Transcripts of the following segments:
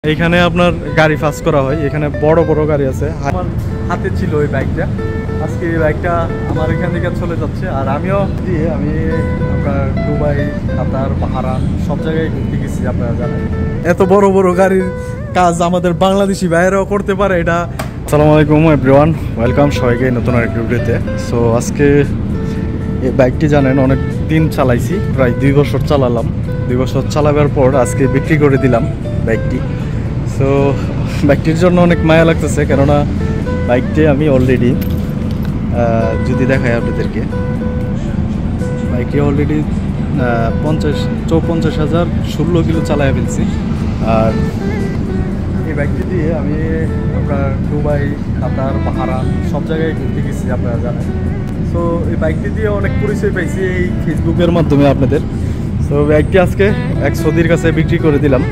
এখানে আপনার গাড়ি ফাঁস করা হয়, এখানে বড় বড় গাড়ি আছে। আমার হাতে ছিল ওই বাইকটা, আজকে এই বাইকটা আমার এখান থেকে চলে যাচ্ছে। আর আমি আপনার দুবাই, কাতার, বাহারান সব জায়গায় ঘুরতে গেছি। আপনারা জানেন এত বড় বড় গাড়ির কাজ আমাদের বাংলাদেশি ভাইয়েরাও করতে পারে এটা। আসসালামু আলাইকুম এভরিওয়ান, ওয়েলকাম সবাইকে নতুন আরেকটি ভিডিওতে। সো আজকে এই বাইকটি জানেন অনেক দিন চালাইছি, প্রায় 2 বছর চালালাম। 2 বছর চালাবার পর আজকে বিক্রি করে দিলাম বাইকটি। সো বাইকটির জন্য অনেক মায়া লাগতেছে, কেননা বাইকটি আমি অলরেডি যদি দেখাই আপনাদেরকে, বাইকটি অলরেডি 54,000 16 কিলো চালায় ফেলছি। আর এই বাইকটি দিয়ে আমি আপনার দুবাই, কাতার, বাহারান সব জায়গায় ঘুরতে গেছি। আপনারা জানেন। সো এই বাইকটি দিয়ে অনেক পরিচয় পাইছি এই ফেসবুকের মাধ্যমে আপনাদের। সো বাইকটি আজকে এক সৌদির কাছে বিক্রি করে দিলাম।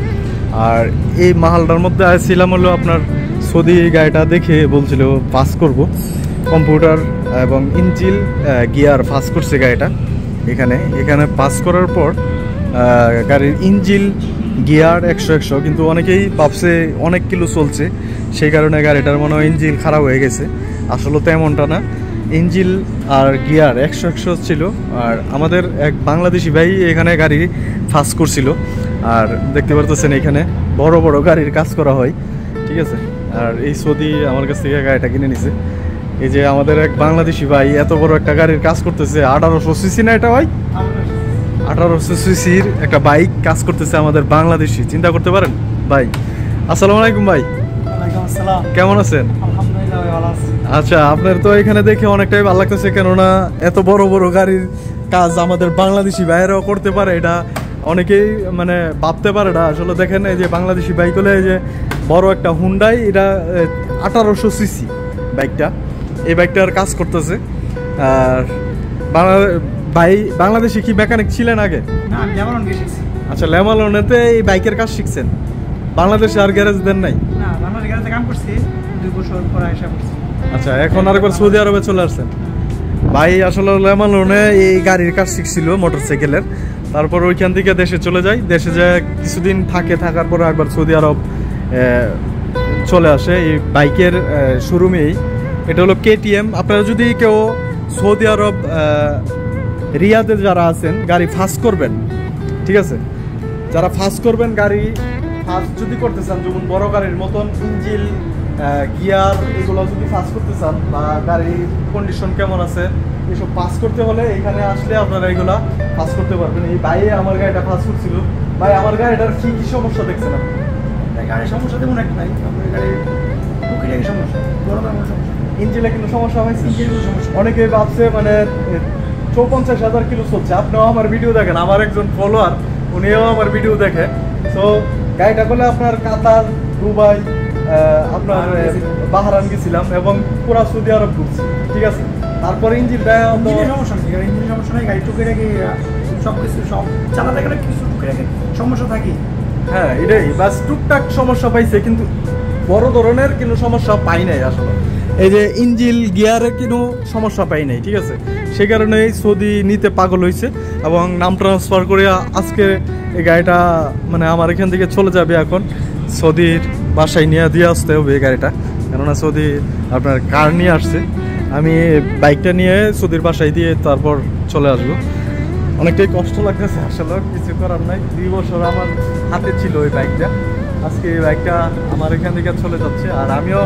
আর এই মাহালটার মধ্যে আসছিলাম হলো আপনার সৌদি গাড়িটা দেখে বলছিল পাস করব, কম্পিউটার এবং ইঞ্জিল গিয়ার পাস করছে গাড়িটা। এখানে পাস করার পর গাড়ির ইঞ্জিল গিয়ার 100 কিন্তু অনেকেই ভাবছে অনেক কিলো চলছে, সেই কারণে গাড়িটার মনে হয় ইঞ্জিল খারাপ হয়ে গেছে। আসলে তো এমনটা না, ইঞ্জিল আর গিয়ার 100 ছিল। আর আমাদের এক বাংলাদেশি ভাই এখানে গাড়ি ফাঁস করছিল। আর দেখতে পারতেছেন এখানে বড় বড় গাড়ির কাজ করা হয়, ঠিক আছে। আর এই সৌদি আমার কাছ থেকে গাড়িটা কিনে নিছে। এই যে আমাদের এক বাংলাদেশি ভাই এত বড় একটা গাড়ির কাজ করতেছে। 1800 সিসি না এটা ভাই? 1800 সিসির একটা বাইক কাজ করতেছে আমাদের বাংলাদেশি, চিন্তা করতে পারেন ভাই। আসসালামু আলাইকুম ভাই। ওয়ালাইকুম আসসালাম। কেমন আছেন? আলহামদুলিল্লাহ ভালো আছি। আচ্ছা, আপনার তো এখানে দেখে অনেকটাই ভালো লাগতেছে, কেননা এত বড় বড় গাড়ির কাজ আমাদের বাংলাদেশি ভাইয়েরাও করতে পারে এটা অনেকেই মানে ভাবতে পারে না। আসলে দেখেন এই যে বাংলাদেশি বাইক হলে এই যে বড় একটা হুন্ডাই, এটা 1800 সিসি বাইকটা, এই বাইকটার কাজ করতেছে। আর ভাই বাংলাদেশে কি মেকানিক ছিলেন আগে? না, আমি লেবানন গিয়ে শিখছি। আচ্ছা, লেবাননেতে এই বাইকের কাজ শিখছেন, বাংলাদেশে আর গ্যারেজ দেন নাই? না, বাংলাদেশ গ্যারেজে কাম করছি 2 বছর পরে এসে করছি। আচ্ছা, এখন আরেকবার সৌদি আরবে চলে আসছেন। ভাই আসলে লেবাননে এই গাড়ির কাজ শিখছিল মোটরসাইকেলের, তারপর ওইখান থেকে দেশে চলে যায়। দেশে যে কিছুদিন থাকার পরে একবার সৌদি আরব চলে আসে এই বাইকের শোরুমেই। এটা হলো KTM। আপনারা যদি কেউ সৌদি আরব রিয়াদে যারা আছেন গাড়ি ফাঁস করবেন, ঠিক আছে, যারা ফাঁস করবেন গাড়ি ফাঁস যদি করতে চান, যেমন বড় গাড়ির মতন ইঞ্জিল গিয়ার এগুলো যদি পাস করতে চান, বা গাড়ির কন্ডিশন কেমন আছে এসব পাস করতে হলে এখানে আসলে আপনারা এগুলা পাস করতে পারবেন। এই ভাই আমার গাড়িটা পাস করছিল। ভাই আমার গাড়িটার কি কি সমস্যা দেখছেন আপনি? গাড়ির সমস্যা তেমন একটা নাই, আপনার গাড়ির বুকিং সমস্যা, বড় ধরনের সমস্যা, ইঞ্জিনে কিন্তু সমস্যা হয়েছে। ইঞ্জিনের সমস্যা অনেকে ভাবছে মানে 54,000 কিলো চলছে। আপনিও আমার ভিডিও দেখেন, আমার একজন ফলোয়ার উনিও আমার ভিডিও দেখে। তো গাড়িটা করলে আপনার কাতার, দুবাই, আপনার বাহারান গেছিলাম এবং পুরা সৌদি আরব ঘুরছি, ঠিক আছে। তারপরে ইঞ্জিনটা সমস্যা নেই, গাড়ির ইঞ্জিনের সমস্যা নেই, গাড়ি টুকে রেখে সব কিছু সব চালাতে গেলে কিছু টুকে রেখে সমস্যা থাকে। হ্যাঁ, এটাই বাস টুকটাক সমস্যা পাইছে, কিন্তু বড় ধরনের কোনো সমস্যা পাই নাই। আসলে এই যে ইঞ্জিল গিয়ারে কোনো সমস্যা পাই নাই, ঠিক আছে। সেই কারণেই সৌদি নিতে পাগল হয়েছে এবং নাম ট্রান্সফার করে আজকে এই গাড়িটা মানে আমার এখান থেকে চলে যাবে। এখন সৌদির বাসায় নিয়ে দিয়ে আসতে হবে এই গাড়িটা, কেননা সৌদি আপনার কার নিয়ে আসছে। আমি বাইকটা নিয়ে সৌদির বাসায় দিয়ে তারপর চলে আসবো। অনেকটাই কষ্ট লাগতেছে, আসলে কিছু করার নাই। 2 বছর আমার হাতে ছিল ওই বাইকটা, আজকে এই বাইকটা আমার এখান থেকে চলে যাচ্ছে। আর আমিও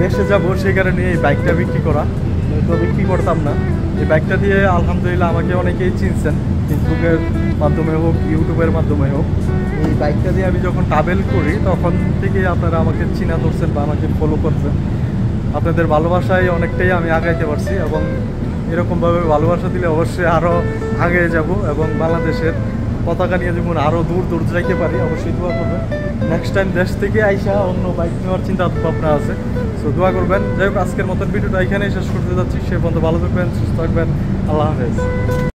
দেশে যাব, সেই কারণে এই বাইকটা বিক্রি করা, তো বিক্রি করতাম না। এই বাইকটা দিয়ে আলহামদুলিল্লাহ আমাকে অনেকেই চিনছেন, ফেসবুকের মাধ্যমে হোক, ইউটিউবের মাধ্যমে হোক। এই বাইকটা দিয়ে আমি যখন ট্রাভেল করি তখন থেকে আপনারা আমাকে চিনা ধরছেন বা আমাকে ফলো করছেন। আপনাদের ভালোবাসায় অনেকটাই আমি আগাইতে পারছি, এবং এরকমভাবে ভালোবাসা দিলে অবশ্যই আরও আগে যাব এবং বাংলাদেশের পতাকা নিয়ে যেমন আরও দূর দূর যাইতে পারি। অবশ্যই দোয়া করবেন। নেক্সট টাইম দেশ থেকে আইসা অন্য বাইক নেওয়ার চিন্তা ভাবনা আছে, সো দোয়া করবেন। যাই হোক, আজকের মতন ভিডিওটা এখানেই শেষ করতে যাচ্ছি। সে পর্যন্ত ভালো থাকবেন, সুস্থ থাকবেন। আল্লাহ হাফেজ।